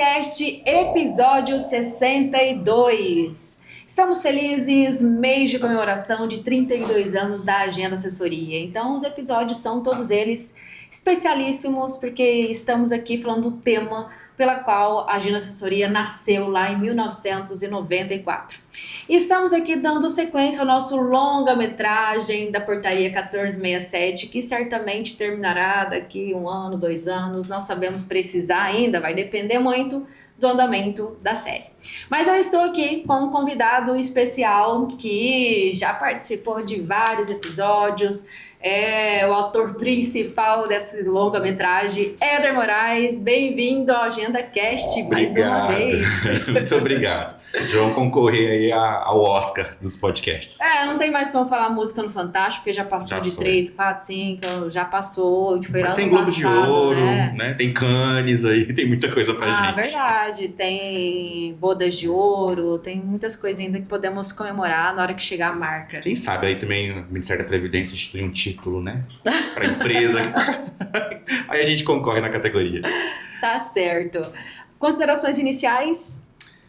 AgendaCast, episódio 62. Estamos felizes, mês de comemoração de 32 anos da Agenda Assessoria. Então, os episódios são todos eles especialíssimos, porque estamos aqui falando do tema pela qual a Agenda Assessoria nasceu lá em 1994. E estamos aqui dando sequência ao nosso longa-metragem da Portaria 1467, que certamente terminará daqui 1 ano, 2 anos, não sabemos precisar ainda, vai depender muito do andamento da série. Mas eu estou aqui com um convidado especial que já participou de vários episódios, é o autor principal dessa longa-metragem, Éder Moraes. Bem-vindo ao AgendaCast mais uma vez. Muito obrigado. Vamos concorrer aí ao Oscar dos podcasts. Não tem mais como falar música no Fantástico, porque já passou de 3, 4, 5, já passou. Foi Mas lá tem no Globo passado, de Ouro, né? Tem Cannes aí, tem muita coisa pra gente. Verdade. Tem Bodas de Ouro, tem muitas coisas ainda que podemos comemorar na hora que chegar a marca. Quem sabe aí também o Ministério da Previdência institui um título, né? Pra empresa. Aí a gente concorre na categoria. Tá certo. Considerações iniciais?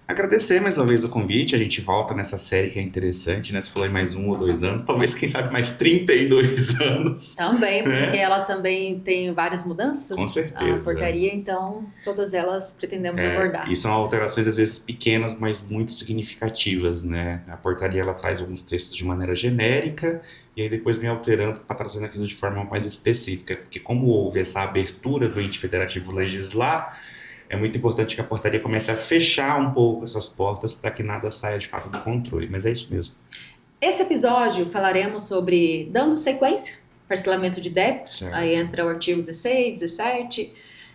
Agradecer mais uma vez o convite, a gente volta nessa série que é interessante, né? Você falou em mais 1 ou 2 anos, talvez, quem sabe, mais 32 anos. Também, porque ela também tem várias mudanças. Com certeza. A portaria, então, todas elas pretendemos abordar. E são alterações, às vezes, pequenas, mas muito significativas, né? A portaria, ela traz alguns textos de maneira genérica, e aí depois vem alterando para trazendo aquilo de forma mais específica, porque como houve essa abertura do ente federativo legislar, é muito importante que a portaria comece a fechar um pouco essas portas para que nada saia de fato do controle, mas é isso mesmo. Esse episódio falaremos sobre dando sequência, parcelamento de débitos, certo. Aí entra o artigo 16, 17,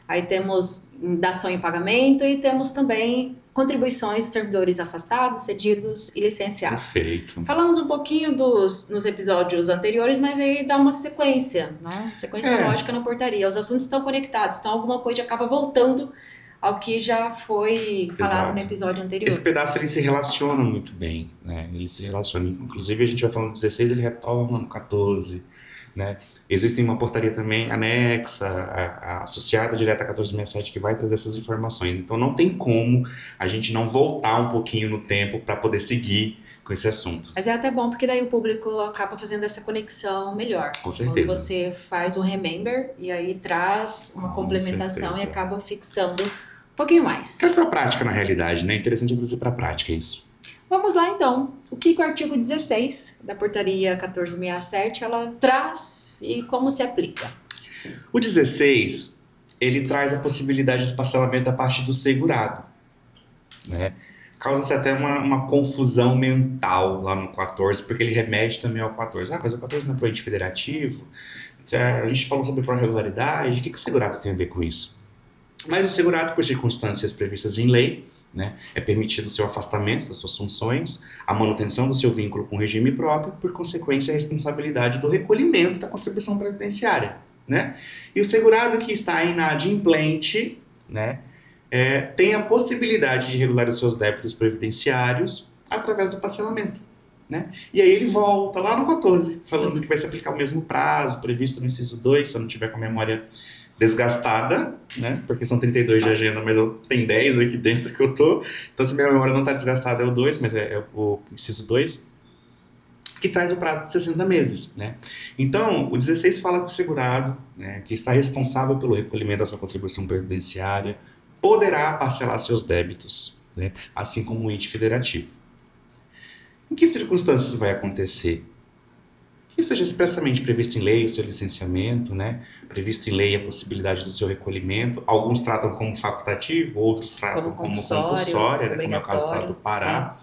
aí temos dação em pagamento e temos também contribuições de servidores afastados, cedidos e licenciados. Perfeito. Falamos um pouquinho nos episódios anteriores, mas aí dá uma sequência, né? Sequência lógica na portaria. Os assuntos estão conectados, então alguma coisa acaba voltando ao que já foi falado no episódio anterior. Esse pedaço ele se relaciona muito bem, né? Ele se relaciona, inclusive a gente vai falando do 16, ele retorna no 14, né? Existe uma portaria também anexa, associada direta a 1467, que vai trazer essas informações. Então não tem como a gente não voltar um pouquinho no tempo para poder seguir com esse assunto. Mas é até bom, porque daí o público acaba fazendo essa conexão melhor. Com certeza. Quando você faz um remember e aí traz uma complementação e acaba fixando um pouquinho mais. Traz para a prática, na realidade, né? É interessante trazer para a prática isso. Vamos lá, então. O que o artigo 16 da Portaria 1467 ela traz e como se aplica? O 16, ele traz a possibilidade do parcelamento da parte do segurado, né? Causa-se até uma confusão mental lá no 14, porque ele remete também ao 14. Mas o 14 não é para o ente federativo. A gente falou sobre pró-regularidade. O que o segurado tem a ver com isso? Mas o segurado, por circunstâncias previstas em lei, né, é permitido o seu afastamento das suas funções, a manutenção do seu vínculo com o regime próprio, por consequência, a responsabilidade do recolhimento da contribuição previdenciária, né? E o segurado que está inadimplente, né, tem a possibilidade de regular os seus débitos previdenciários através do parcelamento, né? E aí ele volta lá no 14, falando que vai se aplicar o mesmo prazo previsto no inciso 2, se eu não tiver com a memória desgastada, né? Porque são 32 de agenda, mas tem 10 aqui dentro que eu tô. Então, se minha memória não está desgastada, é o 2, mas é o inciso 2, que traz o prazo de 60 meses, né? Então, o 16 fala que o segurado, né, que está responsável pelo recolhimento da sua contribuição previdenciária, poderá parcelar seus débitos, né? Assim como o ente federativo. Em que circunstâncias isso vai acontecer? Que seja expressamente previsto em lei o seu licenciamento, né? Previsto em lei a possibilidade do seu recolhimento. Alguns tratam como facultativo, outros tratam como compulsória, né? Como é o caso do estado do Pará.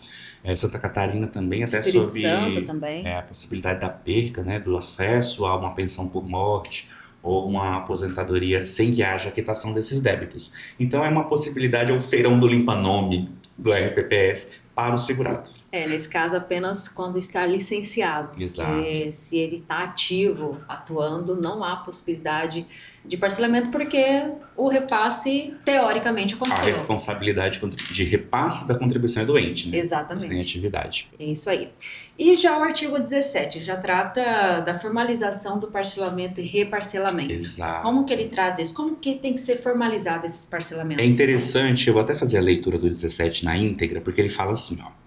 Santa Catarina também, até Espírito sobre Santo também. A possibilidade da perca, né? Do acesso a uma pensão por morte ou uma aposentadoria sem que haja quitação desses débitos. Então é uma possibilidade, é o feirão do limpa-nome do RPPS, para o segurado. Nesse caso, apenas quando está licenciado. Exato. Porque se ele está ativo, atuando, não há possibilidade de parcelamento, porque o repasse, teoricamente, A aconteceu. responsabilidade de repasse da contribuição é do ente, né? Exatamente. Tem atividade. É isso aí. E já o artigo 17, já trata da formalização do parcelamento e reparcelamento. Exato. Como que ele traz isso? Como que tem que ser formalizado esses parcelamentos? É interessante, eu vou até fazer a leitura do 17 na íntegra, porque ele fala assim, ó.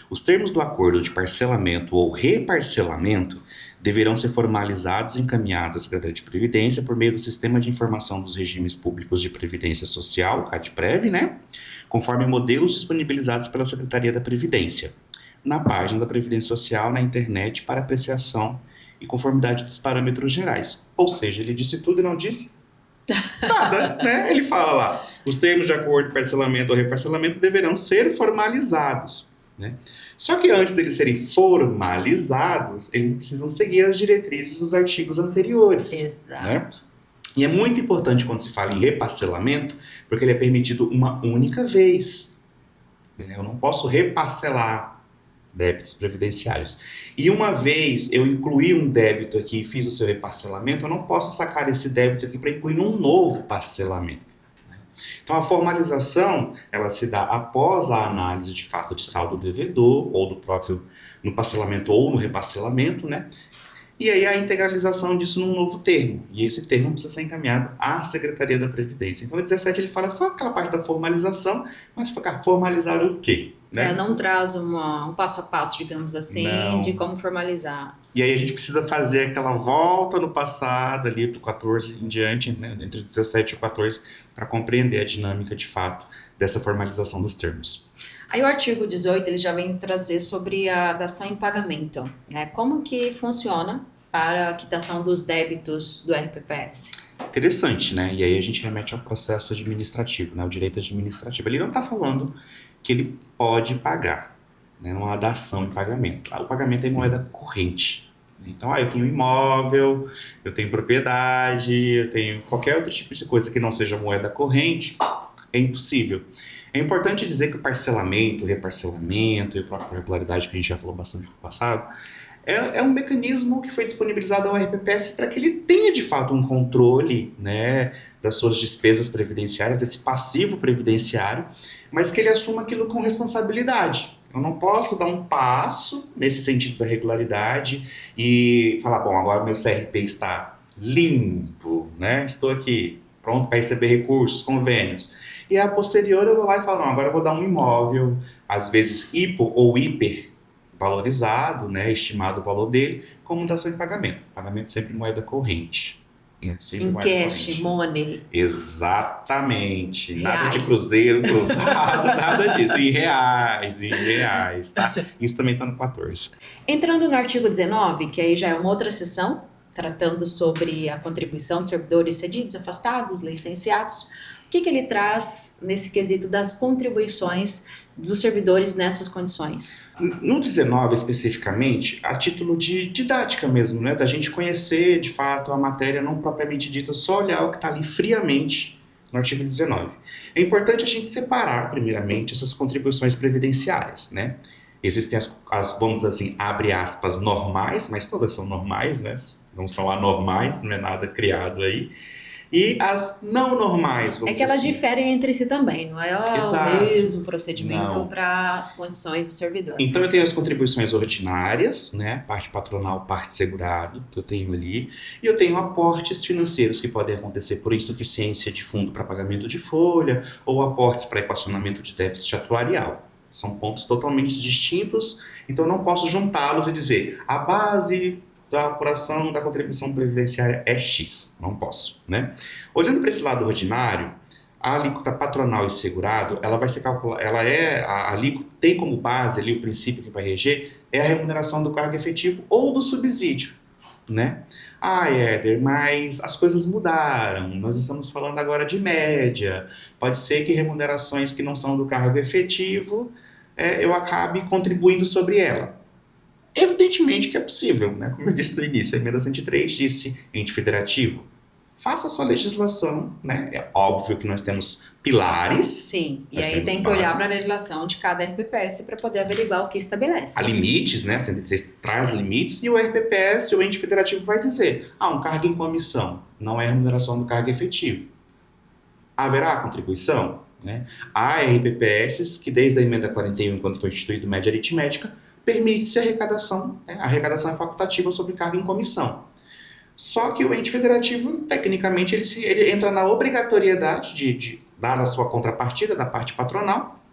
Os termos do acordo de parcelamento ou reparcelamento deverão ser formalizados e encaminhados à Secretaria de Previdência por meio do Sistema de Informação dos Regimes Públicos de Previdência Social, CADPREV, né? Conforme modelos disponibilizados pela Secretaria da Previdência, na página da Previdência Social, na internet, para apreciação e conformidade dos parâmetros gerais. Ou seja, ele disse tudo e não disse nada, né? Ele fala lá, os termos de acordo de parcelamento ou reparcelamento deverão ser formalizados, né? Só que antes deles serem formalizados, eles precisam seguir as diretrizes dos artigos anteriores. Exato. Né? E é muito importante quando se fala em reparcelamento, porque ele é permitido uma única vez. Eu não posso reparcelar débitos previdenciários. E uma vez eu incluí um débito aqui e fiz o seu reparcelamento, eu não posso sacar esse débito aqui para incluir num novo parcelamento. Então a formalização, ela se dá após a análise de fato de saldo devedor, ou do próprio no parcelamento ou no reparcelamento, né? E aí a integralização disso num novo termo. E esse termo precisa ser encaminhado à Secretaria da Previdência. Então, no 17 ele fala só aquela parte da formalização, mas formalizar o quê? Né? Não traz um passo a passo, digamos assim, de como formalizar. E aí a gente precisa fazer aquela volta no passado, ali do 14 em diante, né, entre 17 e 14, para compreender a dinâmica de fato dessa formalização dos termos. Aí o artigo 18 ele já vem trazer sobre a dação em pagamento, né? Como que funciona para a quitação dos débitos do RPPS? Interessante, né? E aí a gente remete ao processo administrativo, né? O direito administrativo. Ele não está falando que ele pode pagar, né? Não há dação em pagamento. O pagamento é em moeda corrente. Então, eu tenho imóvel, eu tenho propriedade, eu tenho qualquer outro tipo de coisa que não seja moeda corrente, é impossível. É importante dizer que o parcelamento, o reparcelamento e a própria regularidade, que a gente já falou bastante no passado, é um mecanismo que foi disponibilizado ao RPPS para que ele tenha, de fato, um controle, né, das suas despesas previdenciárias, desse passivo previdenciário, mas que ele assuma aquilo com responsabilidade. Eu não posso dar um passo nesse sentido da regularidade e falar, bom, agora meu CRP está limpo, né? Estou aqui pronto para receber recursos, convênios. E a posterior eu vou lá e falo, não, agora eu vou dar um imóvel, às vezes hipo ou hiper valorizado, né, estimado o valor dele, como dação em pagamento. Pagamento sempre em moeda corrente. Em cash, money. Exatamente. Reais. Nada de cruzeiro, cruzado, nada disso. Em reais, tá? Isso também está no 14. Entrando no artigo 19, que aí já é uma outra seção, tratando sobre a contribuição de servidores cedidos, afastados, licenciados. O que ele traz nesse quesito das contribuições dos servidores nessas condições? No 19, especificamente, a título de didática mesmo, né? Da gente conhecer, de fato, a matéria não propriamente dita, só olhar o que está ali friamente no artigo 19. É importante a gente separar, primeiramente, essas contribuições previdenciárias, né? Existem as, vamos assim, abre aspas, normais, mas todas são normais, né? Não são anormais, não é nada criado aí. E as não normais, vamos dizer. É que elas assim. diferem entre si também, não é Exato. o mesmo procedimento Não. para as condições do servidor. Então eu tenho as contribuições ordinárias, né? Parte patronal, parte segurado, que eu tenho ali. E eu tenho aportes financeiros que podem acontecer por insuficiência de fundo para pagamento de folha ou aportes para equacionamento de déficit atuarial. São pontos totalmente distintos, então eu não posso juntá-los e dizer a base da apuração da contribuição previdenciária é X. Não posso, né? Olhando para esse lado ordinário, a alíquota patronal e segurado, ela vai ser calculada, a alíquota tem como base ali o princípio que vai reger, é a remuneração do cargo efetivo ou do subsídio, né? Éder, mas as coisas mudaram, nós estamos falando agora de média, pode ser que remunerações que não são do cargo efetivo, eu acabe contribuindo sobre ela. Evidentemente que é possível, né? Como eu disse no início, a emenda 103 disse ente federativo, faça a sua legislação, né? É óbvio que nós temos pilares. Sim, e nós aí temos tem que base. olhar para a legislação de cada RPPS para poder averiguar o que estabelece. Há limites, né? A 103 traz limites e o RPPS, o ente federativo, vai dizer: um cargo em comissão não é remuneração do cargo efetivo. Haverá contribuição? Né? Há RPPS que, desde a emenda 41, quando foi instituído média aritmética, permite-se a arrecadação. Né? A arrecadação é facultativa sobre cargo em comissão. Só que o ente federativo, tecnicamente, ele entra na obrigatoriedade de dar a sua contrapartida da parte patronal,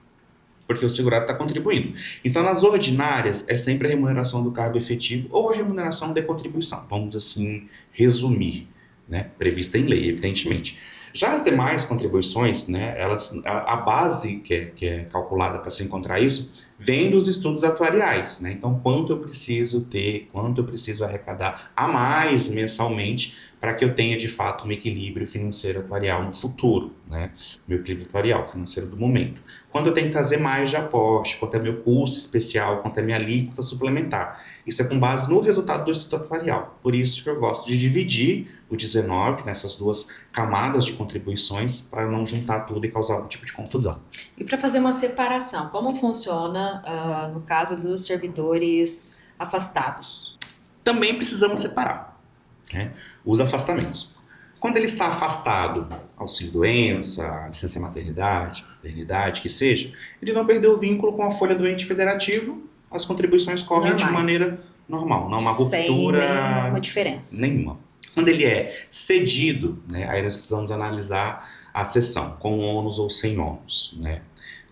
porque o segurado está contribuindo. Então, nas ordinárias, é sempre a remuneração do cargo efetivo ou a remuneração de contribuição. Vamos, assim, resumir, né? Prevista em lei, evidentemente. Já as demais contribuições, né, a base que é calculada para se encontrar isso, vem dos estudos atuariais, né? Então, quanto eu preciso ter, quanto eu preciso arrecadar a mais mensalmente para que eu tenha, de fato, um equilíbrio financeiro atuarial no futuro, né? Meu equilíbrio atuarial financeiro do momento. Quando eu tenho que trazer mais de aporte, quanto é meu custo especial, quanto é minha alíquota suplementar. Isso é com base no resultado do estudo atuarial. Por isso que eu gosto de dividir o 19 nessas duas camadas de contribuições para não juntar tudo e causar algum tipo de confusão. E para fazer uma separação, como funciona no caso dos servidores afastados? Também precisamos separar, né, os afastamentos. Quando ele está afastado, auxílio-doença, licença maternidade, paternidade, que seja, ele não perdeu o vínculo com a folha do ente federativo, as contribuições correm de maneira normal, não há uma ruptura. Sem nenhuma diferença. Nenhuma. Quando ele é cedido, né, aí nós precisamos analisar a cessão, com ônus ou sem ônus. Né?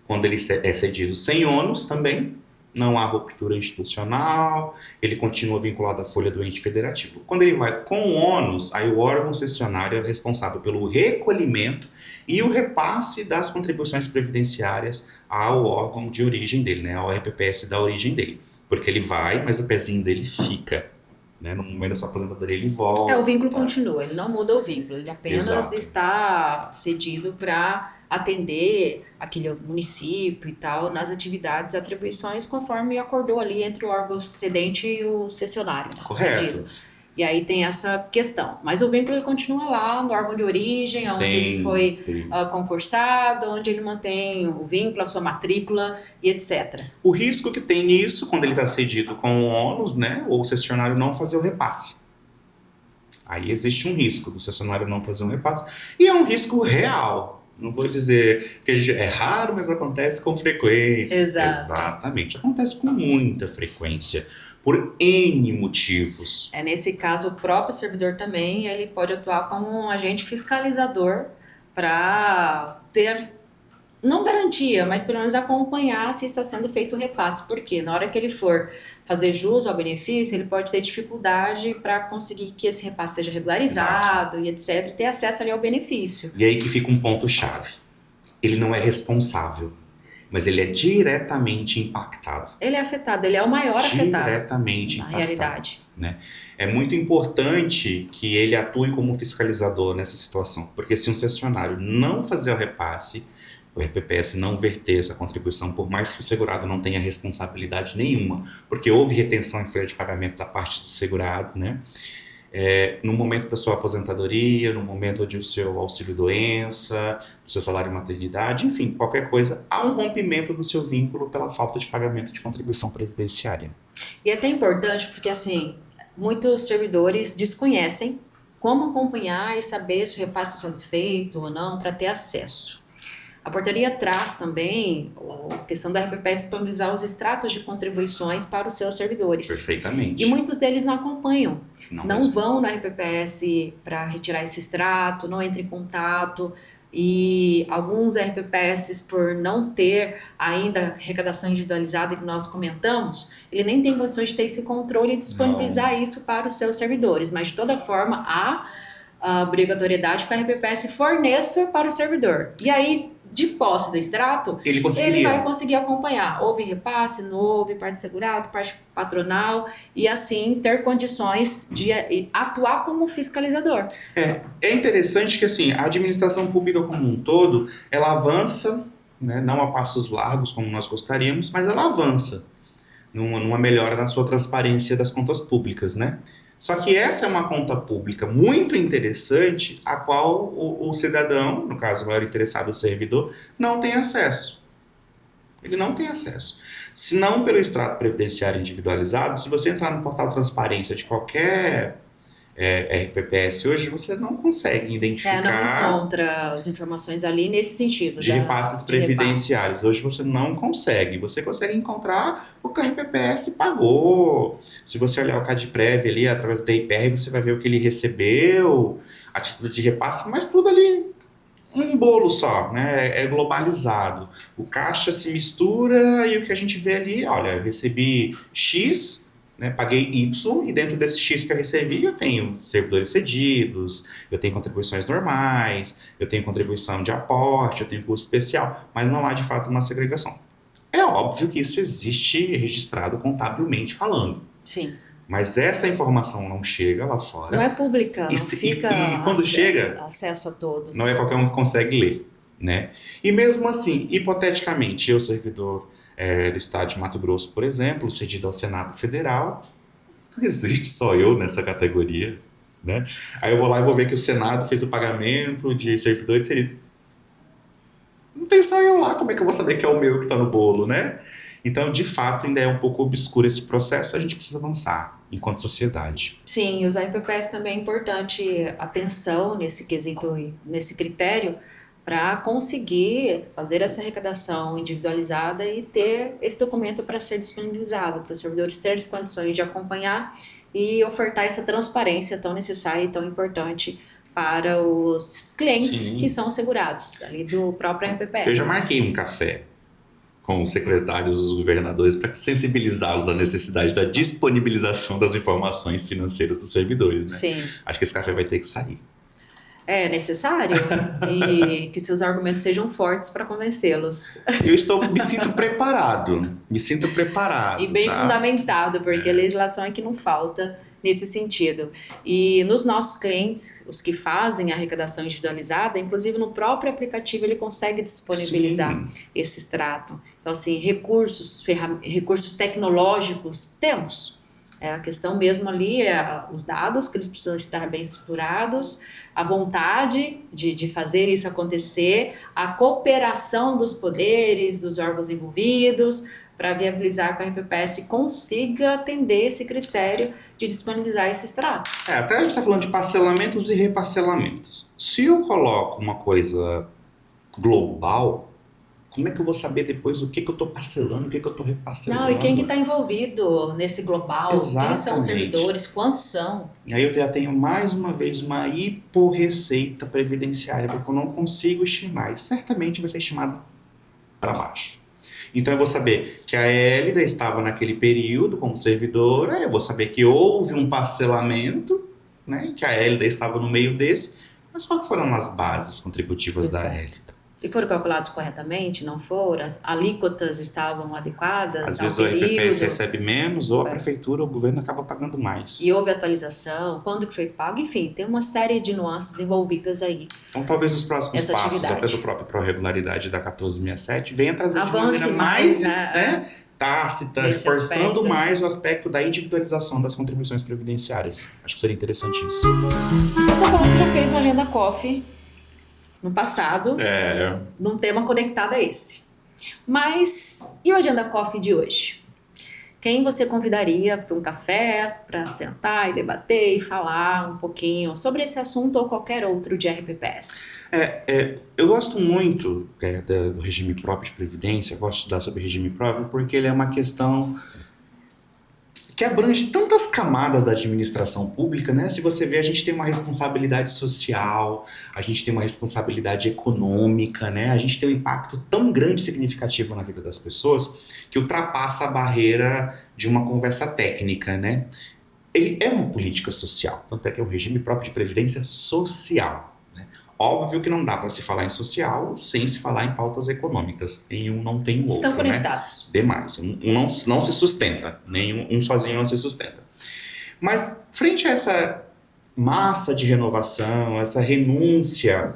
Quando ele é cedido sem ônus também, não há ruptura institucional, ele continua vinculado à folha do ente federativo. Quando ele vai com ônus, aí o órgão cessionário é responsável pelo recolhimento e o repasse das contribuições previdenciárias ao órgão de origem dele, né, ao RPPS da origem dele. Porque ele vai, mas o pezinho dele fica. Né? No momento da sua aposentadoria ele volta. O vínculo continua, ele não muda o vínculo, ele apenas Exato. Está cedido para atender aquele município e tal, nas atividades, atribuições, conforme acordou ali entre o órgão cedente e o cessionário. Correto. Cedido. E aí tem essa questão. Mas o vínculo ele continua lá no órgão de origem, onde ele foi concursado, onde ele mantém o vínculo, a sua matrícula e etc. O risco que tem nisso, quando ele está cedido com o ônus, né, ou o cessionário não fazer o repasse. Aí existe um risco do cessionário não fazer um repasse. E é um risco real. Não vou dizer que é raro, mas acontece com frequência. Exato. Exatamente. Acontece com muita frequência. Por N motivos. Nesse caso, o próprio servidor também ele pode atuar como um agente fiscalizador para ter, não garantia, mas pelo menos acompanhar se está sendo feito o repasse. Porque na hora que ele for fazer jus ao benefício, ele pode ter dificuldade para conseguir que esse repasse seja regularizado. Exato. E etc. E ter acesso ali ao benefício. E aí que fica um ponto-chave. Ele não é responsável, mas ele é diretamente impactado. Ele é afetado, ele é o maior afetado. Diretamente na impactado. Realidade. Né? É muito importante que ele atue como fiscalizador nessa situação, porque se um cessionário não fazer o repasse, o RPPS não verter essa contribuição, por mais que o segurado não tenha responsabilidade nenhuma, porque houve retenção em folha de pagamento da parte do segurado, né? No momento da sua aposentadoria, no momento do seu auxílio-doença, do seu salário maternidade, enfim, qualquer coisa, há um rompimento do seu vínculo pela falta de pagamento de contribuição previdenciária. E é até importante porque, assim, muitos servidores desconhecem como acompanhar e saber se o repasse está sendo feito ou não para ter acesso. A portaria traz também a questão da RPPS disponibilizar os extratos de contribuições para os seus servidores. Perfeitamente. E muitos deles não acompanham. Não mesmo. Vão no RPPS para retirar esse extrato, não entram em contato. E alguns RPPS, por não ter ainda arrecadação individualizada que nós comentamos, ele nem tem condições de ter esse controle e disponibilizar isso para os seus servidores. Mas, de toda forma, há a obrigatoriedade que a RPPS forneça para o servidor. E aí, de posse do extrato, ele vai conseguir acompanhar. Houve repasse, não houve, parte segurado, parte patronal, e assim ter condições de atuar como fiscalizador. É interessante que assim, a administração pública como um todo, ela avança, né, não a passos largos como nós gostaríamos, mas ela avança numa melhora na sua transparência das contas públicas, né? Só que essa é uma conta pública muito interessante, a qual o cidadão, no caso o maior interessado, o servidor, não tem acesso. Ele não tem acesso. Se não pelo extrato previdenciário individualizado, se você entrar no portal transparência de qualquer RPPS hoje, você não consegue identificar... Não encontra as informações ali nesse sentido. De repasses previdenciários. Hoje você não consegue. Você consegue encontrar o que o RPPS pagou. Se você olhar o CadPrev ali, através da IPR, você vai ver o que ele recebeu, a título de repasse, mas tudo ali um bolo só, né? É globalizado. O caixa se mistura e o que a gente vê ali, olha, eu recebi X, né, paguei Y, e dentro desse X que eu recebi, eu tenho servidores cedidos, eu tenho contribuições normais, eu tenho contribuição de aporte, eu tenho custo especial, mas não há de fato uma segregação. É óbvio que isso existe registrado contabilmente falando. Sim. Mas essa informação não chega lá fora. Não é pública, não fica e quando chega, acesso a todos. Não é qualquer um que consegue ler, né? E mesmo assim, hipoteticamente, eu, servidor do Estado de Mato Grosso, por exemplo, cedido ao Senado Federal, não existe só eu nessa categoria, né? Aí eu vou lá e vou ver que o Senado fez o pagamento de servidores cedidos. Não tem só eu lá, como é que eu vou saber que é o meu que está no bolo, né? Então, de fato, ainda é um pouco obscuro esse processo, a gente precisa avançar enquanto sociedade. Sim, usar RPPS também é importante atenção nesse quesito, nesse critério, para conseguir fazer essa arrecadação individualizada e ter esse documento para ser disponibilizado, para os servidores terem condições de acompanhar e ofertar essa transparência tão necessária e tão importante para os clientes Sim. que são segurados, ali do próprio RPPS. Eu já marquei um café com os secretários dos governadores para sensibilizá-los à necessidade da disponibilização das informações financeiras dos servidores, né? Sim. Acho que esse café vai ter que sair. É necessário e que seus argumentos sejam fortes para convencê-los. Me sinto preparado. E bem fundamentado, porque a legislação é que não falta nesse sentido. E nos nossos clientes, os que fazem a arrecadação individualizada, inclusive no próprio aplicativo ele consegue disponibilizar esse extrato. Então, assim, recursos tecnológicos temos. A questão mesmo ali é os dados, que eles precisam estar bem estruturados, a vontade de fazer isso acontecer, a cooperação dos poderes, dos órgãos envolvidos, para viabilizar que a RPPS consiga atender esse critério de disponibilizar esse extrato. Até a gente está falando de parcelamentos e reparcelamentos. Se eu coloco uma coisa global, como é que eu vou saber depois o que eu estou parcelando, o que eu estou reparcelando? Não, e quem que está envolvido nesse global? Exatamente. Quem são os servidores? Quantos são? E aí eu já tenho mais uma vez uma hiporreceita previdenciária, porque eu não consigo estimar. E certamente vai ser estimado para baixo. Então eu vou saber que a Hélida estava naquele período como servidora, eu vou saber que houve um parcelamento, né, que a Hélida estava no meio desse, mas qual foram as bases contributivas da Hélida? E foram calculados corretamente? Não foram? As alíquotas estavam adequadas? Às vezes o RPPS recebe menos, ou a prefeitura ou o governo acaba pagando mais. E houve atualização? Quando que foi pago? Enfim, tem uma série de nuances envolvidas aí. Então talvez os próximos passos, até do próprio pró-regularidade da 1467, venha trazer avance de maneira mais tácita, reforçando mais o aspecto da individualização das contribuições previdenciárias. Acho que seria interessante isso. Você falou que já fez uma agenda COF no passado, num tema conectado a esse. Mas, e o Agenda COF de hoje? Quem você convidaria para um café, para sentar e debater e falar um pouquinho sobre esse assunto ou qualquer outro de RPPS? Eu gosto muito do regime próprio de previdência, gosto de estudar sobre regime próprio porque ele é uma questão que abrange tantas camadas da administração pública, né? Se você vê, a gente tem uma responsabilidade social, a gente tem uma responsabilidade econômica, né? A gente tem um impacto tão grande e significativo na vida das pessoas que ultrapassa a barreira de uma conversa técnica, né? Ele é uma política social, tanto é que é um regime próprio de previdência social. Óbvio que não dá para se falar em social sem se falar em pautas econômicas. Em um não tem o outro. Estão conectados. Né? Demais. Um não se sustenta. Um sozinho não se sustenta. Mas, frente a essa massa de renovação, essa renúncia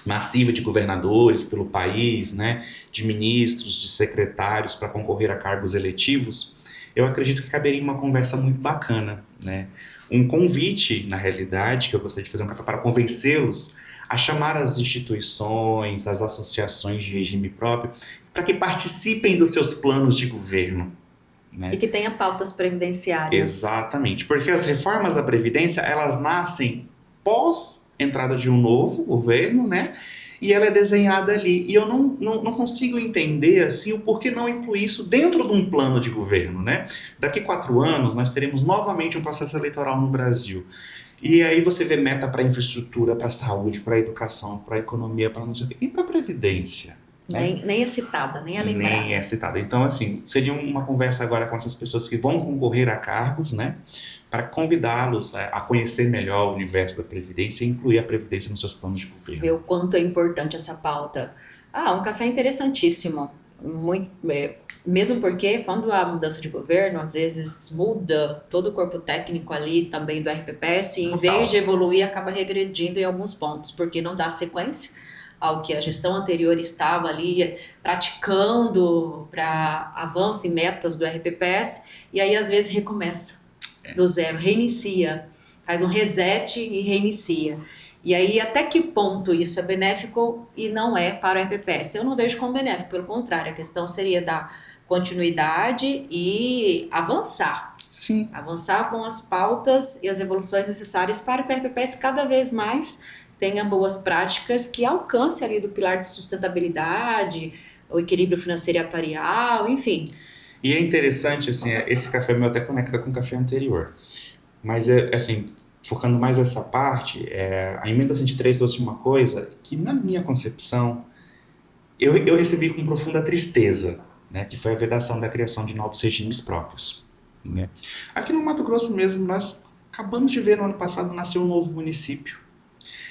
massiva de governadores pelo país, né, de ministros, de secretários para concorrer a cargos eletivos, eu acredito que caberia uma conversa muito bacana, né? Um convite, na realidade, que eu gostaria de fazer um café para convencê-los a chamar as instituições, as associações de regime próprio, para que participem dos seus planos de governo, né? E que tenha pautas previdenciárias. Exatamente, porque as reformas da Previdência, elas nascem pós entrada de um novo governo, né? E ela é desenhada ali. E eu não consigo entender assim, o porquê não incluir isso dentro de um plano de governo, né? Daqui 4 anos, nós teremos novamente um processo eleitoral no Brasil. E aí você vê meta para infraestrutura, para saúde, para educação, para economia, para não sei o quê. E para a Previdência? Nem é citada, nem é lembrada. Nem é citada. Então, assim, seria uma conversa agora com essas pessoas que vão concorrer a cargos, né? Para convidá-los a conhecer melhor o universo da Previdência e incluir a Previdência nos seus planos de governo. Ver o quanto é importante essa pauta. Um café interessantíssimo. Mesmo porque quando há mudança de governo, às vezes muda todo o corpo técnico ali também do RPPS, e em vez de evoluir, acaba regredindo em alguns pontos, porque não dá sequência ao que a gestão anterior estava ali praticando para avanço e metas do RPPS, e aí às vezes recomeça do zero, reinicia, faz um reset e reinicia. E aí, até que ponto isso é benéfico e não é para o RPPS? Eu não vejo como benéfico, pelo contrário, a questão seria dar continuidade e avançar. Sim. Avançar com as pautas e as evoluções necessárias para que o RPPS cada vez mais tenha boas práticas que alcance ali do pilar de sustentabilidade, o equilíbrio financeiro e atuarial, enfim. E é interessante, assim, esse café meu até conecta com o café anterior. Mas, assim, focando mais essa parte, a emenda 103 trouxe uma coisa que, na minha concepção, eu recebi com profunda tristeza, né, que foi a vedação da criação de novos regimes próprios, né? Aqui no Mato Grosso mesmo, nós acabamos de ver no ano passado, nasceu um novo município.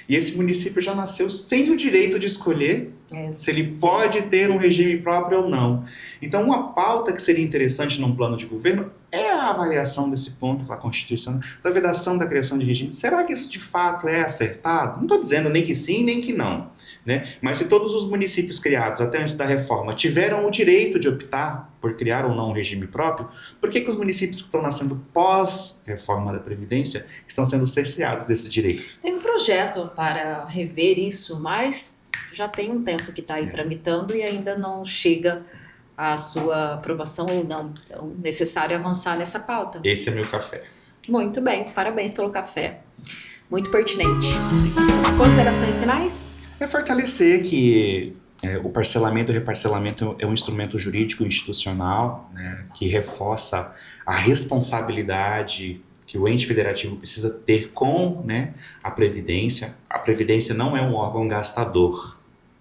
E esse município já nasceu sem o direito de escolher se ele pode ter um regime próprio ou não. Então, uma pauta que seria interessante num plano de governo é a avaliação desse ponto pela Constituição, da vedação da criação de regime. Será que isso de fato é acertado? Não estou dizendo nem que sim, nem que não, né? Mas se todos os municípios criados até antes da reforma tiveram o direito de optar por criar ou não um regime próprio, por que os municípios que estão nascendo pós-reforma da Previdência estão sendo cerceados desse direito? Tem um projeto para rever isso, mas já tem um tempo que está aí tramitando e ainda não chega à sua aprovação ou não. Então, é necessário avançar nessa pauta. Esse é meu café. Muito bem, parabéns pelo café. Muito pertinente. Considerações finais? É fortalecer que o parcelamento e o reparcelamento é um instrumento jurídico institucional, né, que reforça a responsabilidade que o ente federativo precisa ter com, né, a Previdência. A Previdência não é um órgão gastador,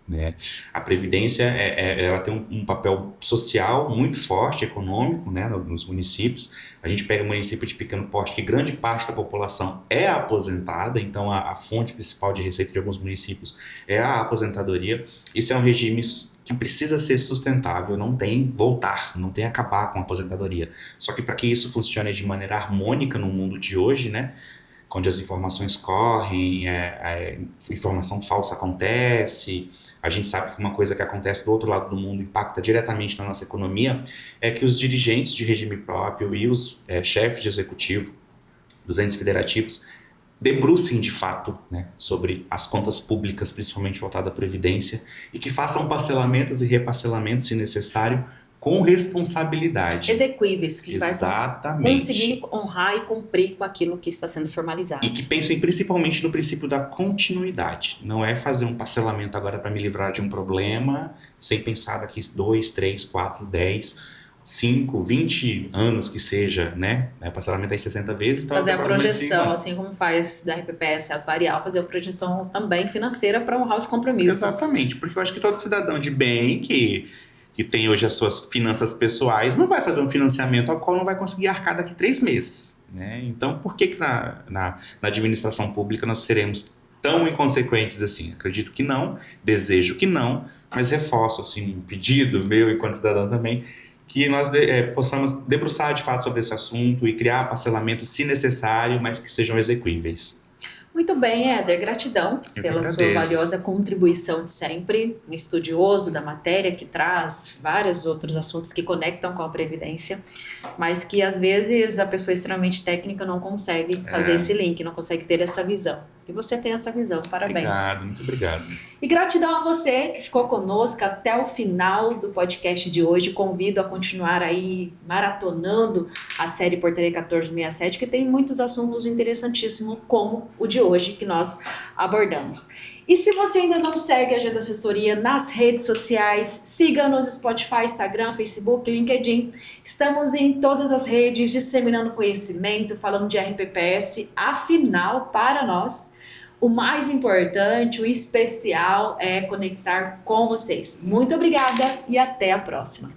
né? A Previdência ela tem um papel social muito forte, econômico, né, nos municípios. A gente pega um município de pequeno porte que grande parte da população é aposentada, então a fonte principal de receita de alguns municípios é a aposentadoria. Isso é um regime que precisa ser sustentável, não tem voltar, não tem acabar com a aposentadoria. Só que para que isso funcione de maneira harmônica no mundo de hoje, né, onde as informações correm, informação falsa acontece, a gente sabe que uma coisa que acontece do outro lado do mundo impacta diretamente na nossa economia, é que os dirigentes de regime próprio e os chefes de executivo dos entes federativos debrucem de fato, né, sobre as contas públicas, principalmente voltada à Previdência, e que façam parcelamentos e reparcelamentos, se necessário, com responsabilidade. Exequíveis, que Exatamente. vai conseguir honrar e cumprir com aquilo que está sendo formalizado. E que pensem principalmente no princípio da continuidade. Não é fazer um parcelamento agora para me livrar de um problema, sem pensar daqui 2, 3, 4, 10, 5, 20 anos que seja, né? O parcelamento aí 60 vezes. Então fazer a projeção, assim como faz da RPPS atuarial, fazer a projeção também financeira para honrar os compromissos. Exatamente, porque eu acho que todo cidadão de bem que tem hoje as suas finanças pessoais, não vai fazer um financiamento ao qual não vai conseguir arcar daqui 3 meses. Né? Então, por que na administração pública nós seremos tão inconsequentes assim? Acredito que não, desejo que não, mas reforço assim, um pedido meu enquanto cidadão também, que nós possamos debruçar de fato sobre esse assunto e criar parcelamentos se necessário, mas que sejam exequíveis. Muito bem, Éder, gratidão Eu que pela sua agradeço. valiosa contribuição de sempre, um estudioso da matéria que traz vários outros assuntos que conectam com a Previdência, mas que às vezes a pessoa extremamente técnica não consegue fazer esse link, não consegue ter essa visão. E você tem essa visão, parabéns. Obrigado, muito obrigado. E gratidão a você que ficou conosco até o final do podcast de hoje. Convido a continuar aí maratonando a série Portaria 1467, que tem muitos assuntos interessantíssimos, como o de hoje que nós abordamos. E se você ainda não segue a Agenda Assessoria nas redes sociais, siga nos Spotify, Instagram, Facebook, LinkedIn. Estamos em todas as redes disseminando conhecimento, falando de RPPS. Afinal, para nós, o mais importante, o especial é conectar com vocês. Muito obrigada e até a próxima.